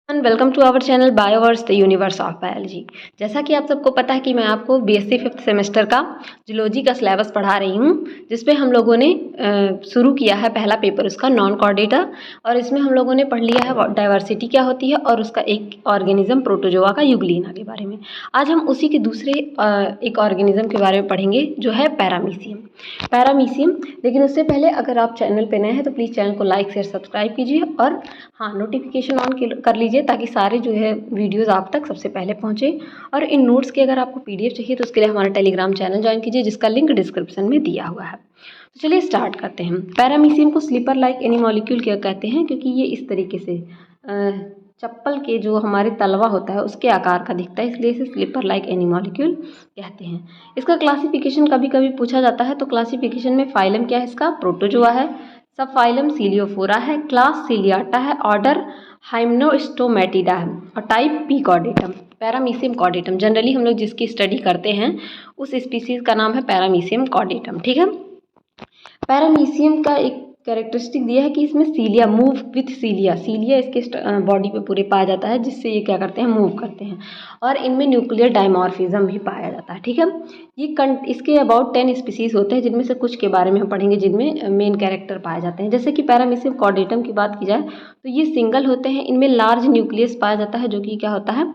Welcome to our channel Bioverse the universe of biology. जैसा कि आप सबको पता है कि मैं आपको बीएससी 5th सेमेस्टर का जूलॉजी का सिलेबस पढ़ा रही हूँ, जिसमें हम लोगों ने शुरू किया है पहला पेपर उसका नॉन कॉर्डेटा। और इसमें हम लोगों ने पढ़ लिया है डाइवर्सिटी क्या होती है और उसका एक ऑर्गेनिज्म प्रोटोजोआ का यूग्लिना के बारे में। आज हम उसी के दूसरे एक ऑर्गेनिज्म के बारे में पढ़ेंगे जो है पैरामीशियम। लेकिन उससे पहले अगर आप चैनल पर नए हैं तो प्लीज़ चैनल को लाइक शेयर सब्सक्राइब कीजिए और हाँ नोटिफिकेशन ऑन कर लीजिए ताकि सारे जो है वीडियोस आप तक सबसे पहले पहुँचे। और इन नोट्स की अगर आपको पीडीएफ चाहिए तो उसके लिए हमारा टेलीग्राम चैनल ज्वाइन कीजिए जिसका लिंक डिस्क्रिप्शन में दिया हुआ है। तो चलिए स्टार्ट करते हैं। पैरामीशियम को स्लीपर लाइक एनीमॉलिक्यूल क्या कहते हैं, क्योंकि ये इस तरीके से चप्पल के जो हमारे तलवा होता है उसके आकार का दिखता है, इसलिए इसे स्लीपर लाइक एनीमॉलिक्यूल कहते हैं। इसका क्लासिफिकेशन कभी कभी पूछा जाता है, तो क्लासिफिकेशन में फाइलम क्या है इसका, प्रोटोजोआ है। सब फाइलम सीलियोफोरा है, क्लास सीलियाटा है, ऑर्डर हाइम्नोस्टोमेटिडा है और टाइप पी कॉर्डेटम। पैरामीशियम कॉर्डेटम जनरली हम लोग जिसकी स्टडी करते हैं उस स्पीसीज का नाम है पैरामीशियम कॉर्डेटम। ठीक है। पैरामीशियम का एक कैरेक्टरिस्टिक दिया है कि इसमें सीलिया मूव विथ सीलिया इसके बॉडी पे पूरे पाया जाता है, जिससे ये क्या करते हैं, मूव करते हैं। और इनमें न्यूक्लियर डायमॉर्फिज्म भी पाया जाता है। ठीक है। ये इसके अबाउट 10 स्पीसीज होते हैं, जिनमें से कुछ के बारे में हम पढ़ेंगे जिनमें मेन कैरेक्टर पाए जाते हैं। जैसे कि पैरामीशियम कॉर्डेटम की बात की जाए तो ये सिंगल होते हैं, इनमें लार्ज न्यूक्लियस पाया जाता है, जो कि क्या होता है,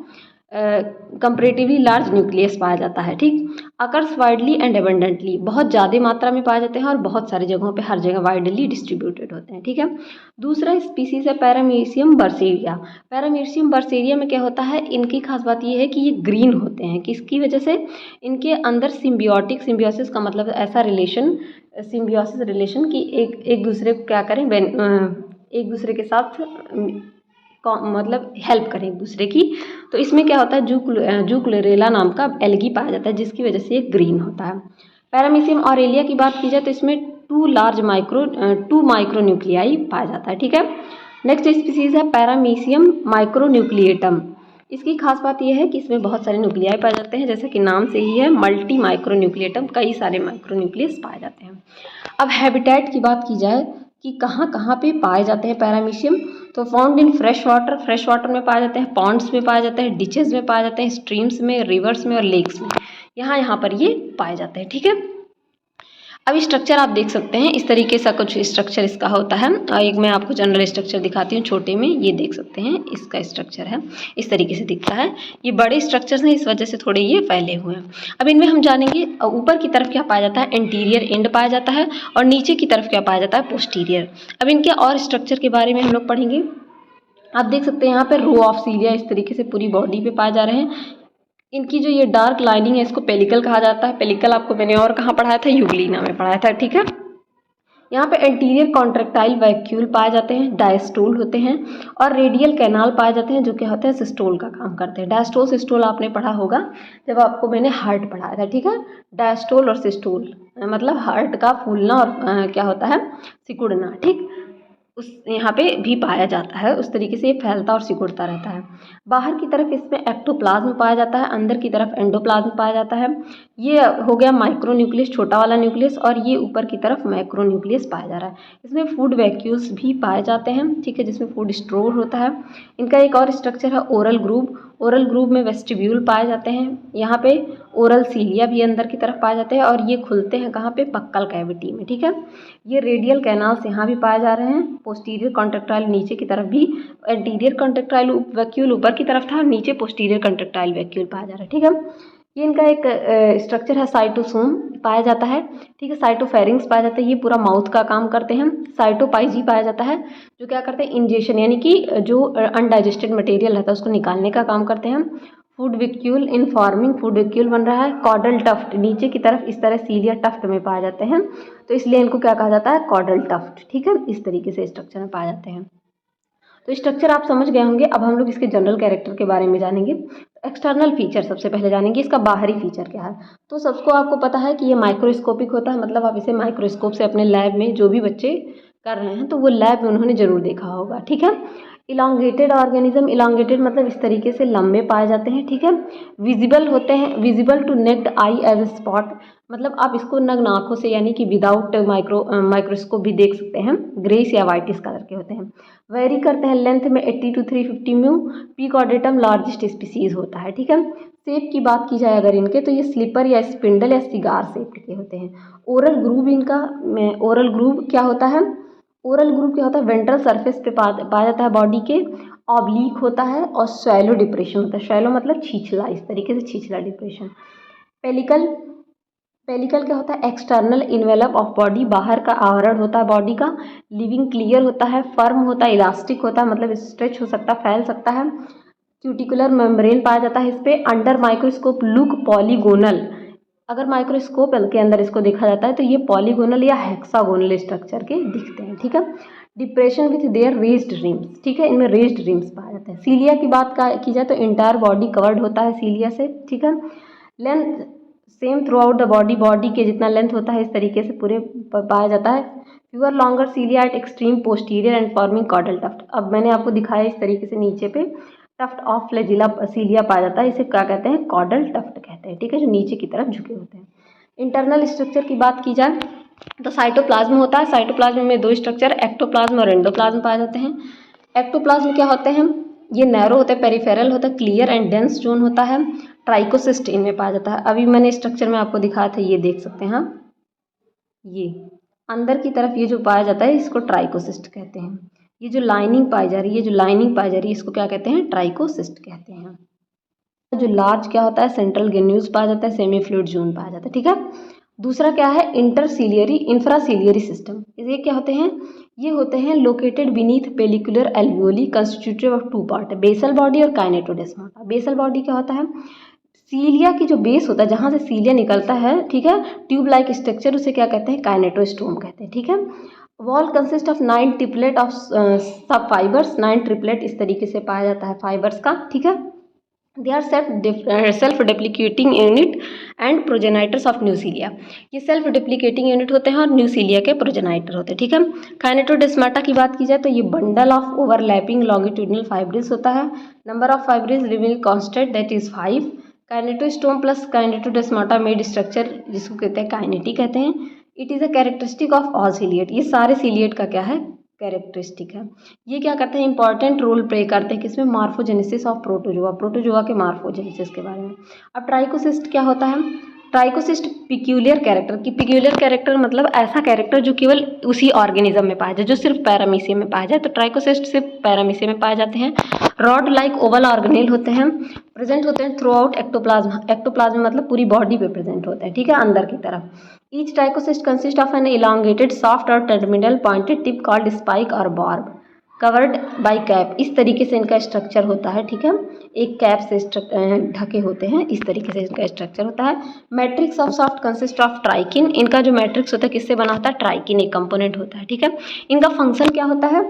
कंपैरेटिवली लार्ज न्यूक्लियस पाया जाता है। ठीक। अकर्स वाइडली एंड एबंडेंटली, बहुत ज़्यादा मात्रा में पाए जाते हैं और बहुत सारी जगहों पे हर जगह वाइडली डिस्ट्रीब्यूटेड होते हैं। ठीक है। दूसरा स्पीसीज है पैरामीशियम बर्सेरिया। पैरामीशियम बर्सेरिया में क्या होता है, इनकी खास बात ये है कि ये ग्रीन होते हैं। किसकी वजह से, इनके अंदर सिम्बियोसिस का मतलब ऐसा रिलेशन, सिम्बियोसिस रिलेशन कि एक दूसरे को क्या करें, एक दूसरे के साथ मतलब हेल्प करें एक दूसरे की। तो इसमें क्या होता है, जूक्लोरेला नाम का एल्गी पाया जाता है, जिसकी वजह से ये ग्रीन होता है। पैरामीशियम ऑरेलिया की बात की जाए तो इसमें 2 माइक्रो न्यूक्लियाई पाया जाता है। ठीक है। नेक्स्ट स्पीसीज है पैरामीशियम माइक्रोन्यूक्लिएटम। इसकी खास बात यह है कि इसमें बहुत सारे न्यूक्लियाई पाए जाते हैं, जैसे कि नाम से ही है मल्टी माइक्रोन्यूक्लिएटम, कई सारे माइक्रोन्यूक्लियस पाए जाते हैं। अब हैबिटेट की बात की जाए कि कहाँ कहाँ पे पाए जाते हैं पैरामीशियम, तो फाउंड इन फ्रेश वाटर में पाए जाते हैं, पॉन्ड्स में पाए जाते हैं, डिचेज में पाए जाते हैं, स्ट्रीम्स में, रिवर्स में और लेक्स में, यहाँ पर ये पाए जाते हैं। ठीक है। अब स्ट्रक्चर आप देख सकते हैं, इस तरीके से कुछ स्ट्रक्चर इसका होता है। और एक मैं आपको जनरल स्ट्रक्चर दिखाती हूँ छोटे में, ये देख सकते हैं इसका स्ट्रक्चर है, इस तरीके से दिखता है। ये बड़े स्ट्रक्चर्स हैं, इस वजह से थोड़े ये फैले हुए हैं। अब इनमें हम जानेंगे ऊपर की तरफ क्या पाया जाता है, एंटीरियर एंड पाया जाता है, और नीचे की तरफ क्या पाया जाता है, पोस्टीरियर। अब इनके और स्ट्रक्चर के बारे में हम लोग पढ़ेंगे। आप देख सकते हैं यहाँ पे रो ऑफ सीलिया इस तरीके से पूरी बॉडी पे पाए जा रहे हैं। इनकी जो ये डार्क लाइनिंग है इसको पेलिकल कहा जाता है। पेलिकल आपको मैंने और कहाँ पढ़ाया था, यूग्लिना में पढ़ाया था। ठीक है। यहाँ पे एंटीरियर कॉन्ट्रेक्टाइल वैक्यूल पाए जाते हैं, डायस्टोल होते हैं, और रेडियल कैनाल पाए जाते हैं, जो क्या होते हैं, सिस्टोल का काम करते हैं। डायस्टोल सिस्टोल आपने पढ़ा होगा जब आपको मैंने हार्ट पढ़ाया था। ठीक है। डायस्टोल और सिस्टोल मतलब हार्ट का फूलना और क्या होता है, सिकुड़ना। ठीक। उस यहाँ पे भी पाया जाता है, उस तरीके से ये फैलता और सिकुड़ता रहता है। बाहर की तरफ इसमें एक्टोप्लाज्म पाया जाता है, अंदर की तरफ एंडोप्लाज्म पाया जाता है। ये हो गया माइक्रो न्यूक्लियस, छोटा वाला न्यूक्लियस, और ये ऊपर की तरफ मैक्रो न्यूक्लियस पाया जा रहा है। इसमें फूड वैक्यूल्स भी पाए जाते हैं। ठीक है। जिसमें फूड स्टोर होता है। इनका एक और स्ट्रक्चर है ओरल ग्रूव। ओरल ग्रूव में वेस्टिब्यूल पाए जाते हैं। यहाँ पे ओरल सीलिया भी अंदर की तरफ पाए जाते हैं, और ये खुलते हैं कहाँ पे, बक्कल कैविटी में। ठीक है। ये रेडियल कैनाल्स यहाँ भी पाए जा रहे हैं। पोस्टीरियर कॉन्ट्रेक्टाइल नीचे की तरफ भी, एंटीरियर कॉन्ट्रेक्टाइल वैक्यूल ऊपर की तरफ था, नीचे पोस्टीरियर कॉन्ट्रेक्टाइल वैक्यूल पाया जा रहा है। ठीक है। ये इनका एक स्ट्रक्चर है, साइटोसोम पाया जाता है। ठीक है। साइटोफेरिंग्स पाया जाता है, ये पूरा माउथ का काम करते हैं। साइटोपाइजी पाया जाता है, जो क्या करते हैं, इंजेशन यानी कि जो अनडाइजेस्टेड मटेरियल रहता है उसको निकालने का काम करते हैं। फूड विक्यूल इन फॉर्मिंग, फूड विक्यूल बन रहा है। कॉडल टफ्ट नीचे की तरफ इस तरह सीलिया टफ्ट में पाए जाते हैं, तो इसलिए इनको क्या कहा जाता है, कॉडल टफ्ट। ठीक है। इस तरीके से स्ट्रक्चर में पाए जाते हैं। तो स्ट्रक्चर आप समझ गए होंगे। अब हम लोग इसके जनरल कैरेक्टर के बारे में जानेंगे। एक्सटर्नल फीचर सबसे पहले जानेंगे, इसका बाहरी फीचर क्या है। तो सबको आपको पता है कि ये माइक्रोस्कोपिक होता है, मतलब आप इसे माइक्रोस्कोप से अपने लैब में, जो भी बच्चे कर रहे हैं तो वो लैब में उन्होंने जरूर देखा होगा। ठीक है। इलांगेटेड ऑर्गेनिज्म, इलांगेटेड मतलब इस तरीके से लंबे पाए जाते हैं, ठीक है। विजिबल होते हैं, visible to naked eye as a spot, मतलब आप इसको नग्न आँखों से यानी कि विदाउट माइक्रोस्कोप भी देख सकते हैं। ग्रेस या वाइटिस कलर के होते हैं। वेरी करते हैं लेंथ में 80 to 350 म्यू। पीकॉर्डेटम लार्जेस्ट स्पीसीज होता है, ठीक है। शेप की बात की जाए अगर इनके, तो ये स्लीपर या स्पिंडल या सिगार शेप के होते हैं। ओरल ग्रूव इनका, ओरल ग्रूव क्या होता है, ओरल ग्रूव क्या होता है, वेंट्रल सरफेस पे पाया जाता है बॉडी के, ऑब्लिक होता है और शैलो डिप्रेशन होता है। शैलो मतलब छिछला, इस तरीके से छिछला डिप्रेशन। पेलिकल, पेलिकल क्या होता है, एक्सटर्नल इन्वेलप ऑफ बॉडी, बाहर का आवरण होता है बॉडी का। लिविंग क्लियर होता है, फर्म होता है, इलास्टिक होता है, मतलब स्ट्रेच हो सकता है, फैल सकता है। क्यूटिकुलर मेम्ब्रेन पाया जाता है इस पे। अंडर माइक्रोस्कोप लुक पॉलीगोनल, अगर माइक्रोस्कोप के अंदर इसको देखा जाता है तो ये पॉलीगोनल या हेक्सागोनल स्ट्रक्चर के दिखते हैं, ठीक है। Depression with their raised RIMS, ठीक है, इनमें रेज्ड रिम्स पाए जाते हैं। सीलिया की बात की जाए तो इंटायर बॉडी कवर्ड होता है सीलिया से, ठीक है। Length same through out the body, body के जितना लेंथ होता है इस तरीके से पूरे पाया जाता है। Fewer longer cilia at extreme posterior end forming caudal tuft, अब मैंने आपको दिखाया इस तरीके से नीचे पे टफ्ट ऑफ फ्लैजिला सीलिया पाया जाता है, इसे क्या कहते हैं, कॉर्डल टफ्ट कहते हैं, ठीक है, जो नीचे की तरफ झुके होते हैं। इंटरनल स्ट्रक्चर की बात की जाए तो साइटोप्लाज्म होता है। साइटोप्लाज्म में दो स्ट्रक्चर, एक्टोप्लाज्म और एंडोप्लाज्म पाए जाते हैं। एक्टोप्लाज्म क्या होते हैं, ये नैरो होता है, पेरिफेरल होता है, क्लियर एंड डेंस जोन होता है। ट्राइकोसिस्ट इनमें पाया जाता है। अभी मैंने स्ट्रक्चर में आपको दिखाया था, ये देख सकते हैं हाँ, ये अंदर की तरफ ये जो पाया जाता है इसको ट्राइकोसिस्ट कहते हैं। ये जो लाइनिंग पाई जा रही है, जो लाइनिंग पाई जा रही है इसको क्या कहते हैं, ट्राइकोसिस्ट कहते हैं। जो लार्ज क्या होता है, सेंट्रल ग्रेन्यूल्स पाया जाता है, सेमी फ्लूइड जोन पाया जाता है, ठीक है। दूसरा क्या है, इंटरसीलियरी इंफ्रासीलियरी सिस्टम, ये क्या होते हैं, ये होते हैं located beneath pellicular alveoli constituted of two part, basal body और काइनेटोडेस्माटा। बेसल बॉडी क्या होता है, सीलिया की जो बेस होता है जहाँ से सीलिया निकलता है, ठीक है, ट्यूब लाइक स्ट्रक्चर, उसे क्या कहते हैं, काइनेटोस्टोम कहते हैं, ठीक है। Wall consist of 9 triplet of सब फाइबर्स, 9 ट्रिपलेट इस तरीके से पाया जाता है फाइबर्स का, ठीक है। They are self duplicating unit and progenitors of new cilia, ये सेल्फ डिप्लीकेटिंग यूनिट होते हैं और न्यूसीलिया के प्रोजेनाइटर होते हैं, ठीक है। काइनेटोडेस्माटा की बात की जाए तो ये bundle of overlapping longitudinal fibrils होता है। Number of fibrils remain constant, that is 5। Kinetosome plus kinetodesmata made structure, जिसको कहते हैं काइनेटी कहते हैं। It is a characteristic of all ciliate, ये सारे सीलिएट का क्या है, कैरेक्टरिस्टिक है। ये क्या करते हैं, इंपॉर्टेंट रोल प्ले करते हैं किसमें, मार्फोजेनेसिस ऑफ प्रोटोजोआ, प्रोटोजोआ के मार्फोजेनेसिस के बारे में। अब ट्राइकोसिस्ट क्या होता है, ट्राइकोसिस्ट पिक्यूलियर कैरेक्टर की, पिक्यूलियर कैरेक्टर मतलब ऐसा कैरेक्टर जो केवल उसी ऑर्गेनिज्म में पाया जाए, जो सिर्फ पैरामीशियम में पाया जाए, तो ट्राइकोसिस्ट सिर्फ पैरामीशियम में पाए जाते हैं। रॉड लाइक ओवल ऑर्गेनेल होते हैं, प्रेजेंट होते हैं थ्रू आउट एक्टोप्लाज्म, एक्टोप्लाज्म मतलब पूरी बॉडी पे प्रेजेंट होते हैं, ठीक है, अंदर की तरफ। Each trichocyst consist of an elongated soft और terminal pointed tip called spike और बॉर्ब कवर्ड बाई कैप, इस तरीके से इनका स्ट्रक्चर होता है, ठीक है, एक कैप से ढके होते हैं, इस तरीके से इनका स्ट्रक्चर होता है। Matrix of soft consist of trichin, इनका जो मैट्रिक्स होता है किससे बना होता है, ट्राइकिन एक कंपोनेंट होता है, ठीक है। इनका फंक्शन क्या होता है,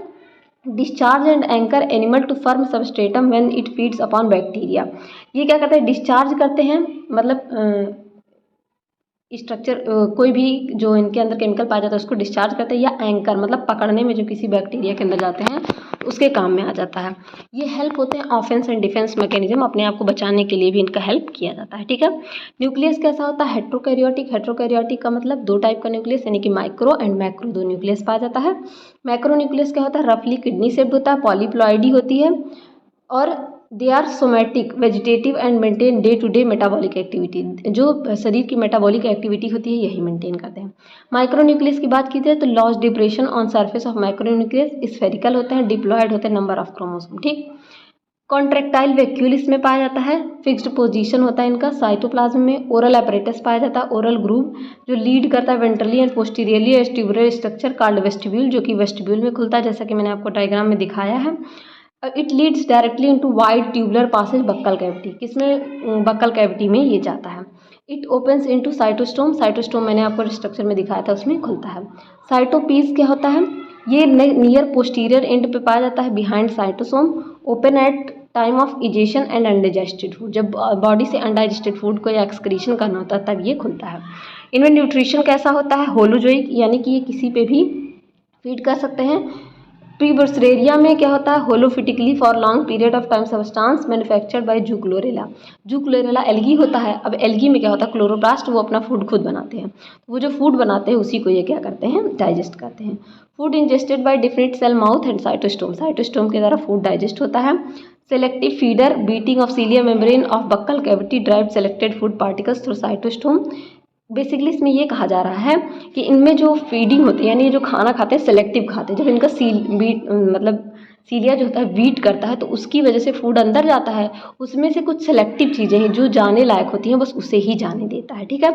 discharge and anchor animal to firm substratum when it feeds upon bacteria, ये क्या करते हैं, डिस्चार्ज करते हैं, मतलब स्ट्रक्चर कोई भी जो इनके अंदर केमिकल पाया जाता है उसको डिस्चार्ज करते हैं, या एंकर मतलब पकड़ने में जो किसी बैक्टीरिया के अंदर जाते हैं उसके काम में आ जाता है। ये हेल्प होते हैं ऑफेंस एंड डिफेंस मैकेनिज्म, अपने आप को बचाने के लिए भी इनका हेल्प किया जाता है, ठीक है। न्यूक्लियस कैसा होता है, हेट्रोकैरियोटिक, हेट्रोकैरियोटिक का मतलब दो टाइप का न्यूक्लियस, यानी कि माइक्रो एंड मैक्रो, दो न्यूक्लियस पाया जाता है। मैक्रो न्यूक्लियस क्या होता है, रफली किडनी शेप्ड होता है, पॉलीप्लॉइडी होती है, और they are somatic vegetative and maintain day to day metabolic activity, जो शरीर की मेटाबॉलिक एक्टिविटी होती है यही मेंटेन करते हैं। माइक्रोन्यूक्लियस की बात की जाए तो loss depression on surface of micronucleus spherical होते हैं, डिप्लॉयड होते हैं नंबर ऑफ क्रोमोसोम, ठीक। कॉन्ट्रेक्टाइल वैक्यूल इसमें पाया जाता है, फिक्स्ड पोजीशन होता है इनका साइटोप्लाज्म में। ओरल apparatus पाया जाता है, ओरल ग्रूव जो लीड करता है ventrally and posteriorly vestibular structure called vestibule, जो कि वेस्टिब्यूल में खुलता है, जैसा कि मैंने आपको डायग्राम में दिखाया है। It leads directly into wide tubular passage buccal cavity, किसमें, बक्कल कैविटी में ये जाता है। It opens into cytostome, cytostome मैंने आपको स्ट्रक्चर में दिखाया था उसमें खुलता है। साइटोपीस क्या होता है, ये नियर पोस्टीरियर एंड पे पाया जाता है behind cytosome, open at time of egestion and undigested food, जब बॉडी से अनडाइजेस्टेड फूड को या एक्सक्रीशन करना होता है तब ये खुलता है। इनमें न्यूट्रिशन कैसा होता है, होलोजोइक, यानी कि ये किसी पे भी फीड कर सकते हैं, प्रीबोर्सरेरिया में क्या होता है, holophytically for long period of time substance manufactured by zoochlorella. Zoochlorella algae होता है। अब एल्गी में क्या होता है, क्लोरोप्लास्ट वो अपना फूड खुद बनाते हैं, वो जो फूड बनाते हैं उसी को ये क्या करते हैं, डाइजेस्ट करते हैं। Food ingested by different cell mouth and cytostome, cytostome के द्वारा फूड डाइजेस्ट होता है। Selective feeder, beating of cilia membrane of buccal cavity drive selected food particles through cytostome. Basically इसमें ये कहा जा रहा है कि इनमें जो फीडिंग होती है, यानी ये जो खाना खाते हैं सेलेक्टिव खाते हैं, जब इनका मतलब सीलिया जो होता है वीट करता है तो उसकी वजह से फूड अंदर जाता है, उसमें से कुछ सेलेक्टिव चीज़ें हैं जो जाने लायक होती हैं, बस उसे ही जाने देता है। ठीक है,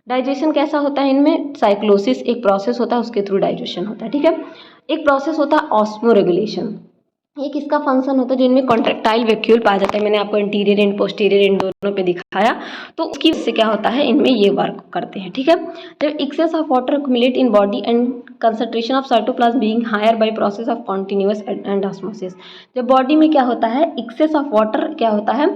डाइजेशन कैसा होता है इनमें, साइक्लोसिस एक प्रोसेस होता है, उसके थ्रू डाइजेशन होता है। ठीक है, एक प्रोसेस होता है ऑस्मोरेगुलेशन, ये किसका फंक्शन होता है, जो इनमें कॉन्ट्रेक्टाइल वैक्यूल पाया जाता है। मैंने आपको इंटीरियर एंड पोस्टीरियर इन दोनों पे दिखाया, तो उसकी वजह से क्या होता है, इनमें ये वर्क करते हैं। ठीक है, जब excess of water accumulate in body and concentration of cytoplasm being higher by process of continuous and osmosis, जब बॉडी में क्या होता है, एक्सेस ऑफ वाटर क्या होता है,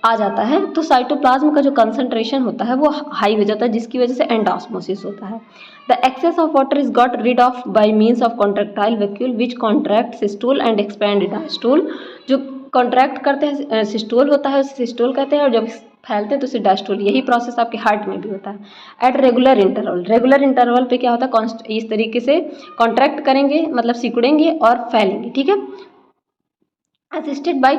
आ जाता है, तो साइटोप्लाज्म का जो कंसंट्रेशन होता है वो हाई हो जाता है, जिसकी वजह से एंडोस्मोसिस होता है। The excess of water is got rid of by means of contractile vacuole which contract systole and expand diastole, जो कॉन्ट्रैक्ट करते हैं सिस्टोल होता है उसे सिस्टोल कहते हैं, और जब फैलते हैं तो उसे डायस्टोल। यही प्रोसेस आपके हार्ट में भी होता है। At regular interval, regular interval पे क्या होता है, इस तरीके से कॉन्ट्रैक्ट करेंगे, मतलब सिकुड़ेंगे और फैलेंगे। ठीक है, असिस्टेड बाय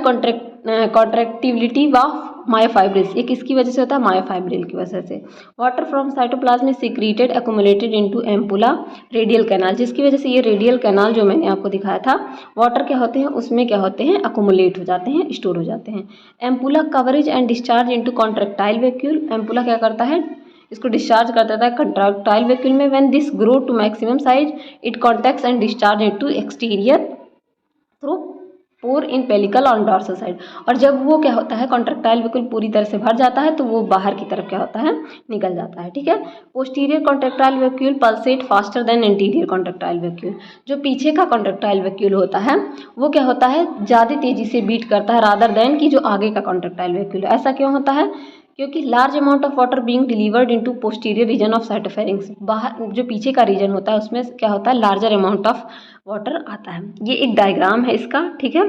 कॉन्ट्रैक्टिविटी ऑफ मायोफाइब्रिल्स, ये किसकी वजह से होता है, मायोफाइब्रिल की वजह से। Water from cytoplasm is secreted accumulated into ampulla radial canal, जिसकी वजह से ये रेडियल कैनाल जो मैंने आपको दिखाया था, वाटर क्या होते हैं उसमें क्या होते हैं, अकुमुलेट हो जाते हैं, स्टोर हो जाते हैं। Ampulla coverage and discharge into contractile vacuole, ampulla क्या करता है, इसको डिस्चार्ज कर देता है कॉन्ट्रैक्टाइल वैक्यूल में। When this grow to maximum size it contacts and discharge into exterior through pore in pellicle on dorsal side, और जब वो क्या होता है, कॉन्ट्रैक्टाइल वैक्यूल पूरी तरह से भर जाता है तो वो बाहर की तरफ क्या होता है, निकल जाता है। ठीक है, posterior contractile vacuole pulsate faster than anterior contractile vacuole, जो पीछे का कॉन्ट्रैक्टाइल वैक्यूल होता है वो क्या होता है, ज़्यादा तेज़ी से बीट करता है रादर देन कि जो आगे का कॉन्ट्रैक्टाइल वैक्यूल है। ऐसा क्यों होता है, क्योंकि large amount of water being delivered into posterior region of cytopharynx, बाहर जो पीछे का रीजन होता है उसमें क्या होता है, लार्जर अमाउंट ऑफ वाटर आता है। ये एक डायग्राम है इसका। ठीक है,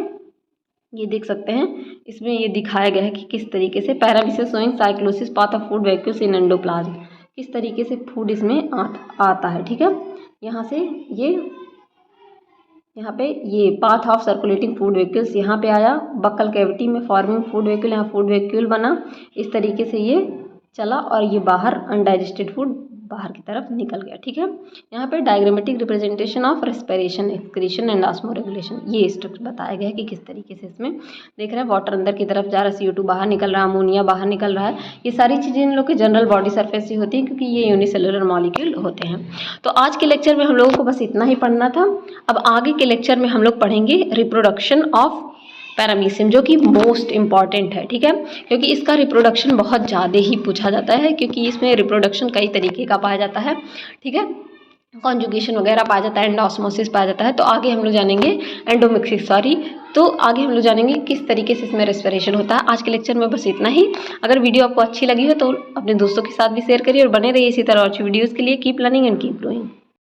ये देख सकते हैं, इसमें ये दिखाया गया है कि किस तरीके से paramecium showing cyclosis path of food vacuoles in endoplasm, किस तरीके से फूड इसमें आता है। ठीक है, यहाँ से यहाँ पे ये path of circulating food vacuoles यहाँ पे आया, बक्कल कैविटी में फॉर्मिंग फूड वैक्यूल, यहाँ फूड वैक्यूल बना, इस तरीके से ये चला और ये बाहर अनडाइजेस्टेड फूड बाहर की तरफ निकल गया। ठीक है, यहाँ पे diagrammatic representation of respiration, excretion and osmoregulation, ये स्ट्रक्चर बताया गया है कि किस तरीके से इसमें देख रहे हैं, वाटर अंदर की तरफ जा रहा है, CO2 बाहर निकल रहा है, अमोनिया बाहर निकल रहा है। ये सारी चीज़ें इन लोग की जनरल बॉडी सरफेस से होती हैं क्योंकि ये यूनिसेलुलर मॉलिक्यूल होते हैं। तो आज के लेक्चर में हम लोगों को बस इतना ही पढ़ना था। अब आगे के लेक्चर में हम लोग पढ़ेंगे रिप्रोडक्शन ऑफ पैरामीशियम, जो कि मोस्ट इम्पॉर्टेंट है। ठीक है, क्योंकि इसका रिप्रोडक्शन बहुत ज़्यादा ही पूछा जाता है, क्योंकि इसमें रिप्रोडक्शन कई तरीके का पाया जाता है। ठीक है, कॉन्जुगेशन वगैरह पाया जाता है, एंडोस्मोसिस पाया जाता है। तो आगे हम लोग जानेंगे तो आगे हम लोग जानेंगे किस तरीके से इसमें रेस्पिरेशन होता है। आज के लेक्चर में बस इतना ही। अगर वीडियो आपको अच्छी लगी हो तो अपने दोस्तों के साथ भी शेयर करिए और बने रहिए इसी तरह अच्छी वीडियोज़ के लिए। Keep learning and keep growing.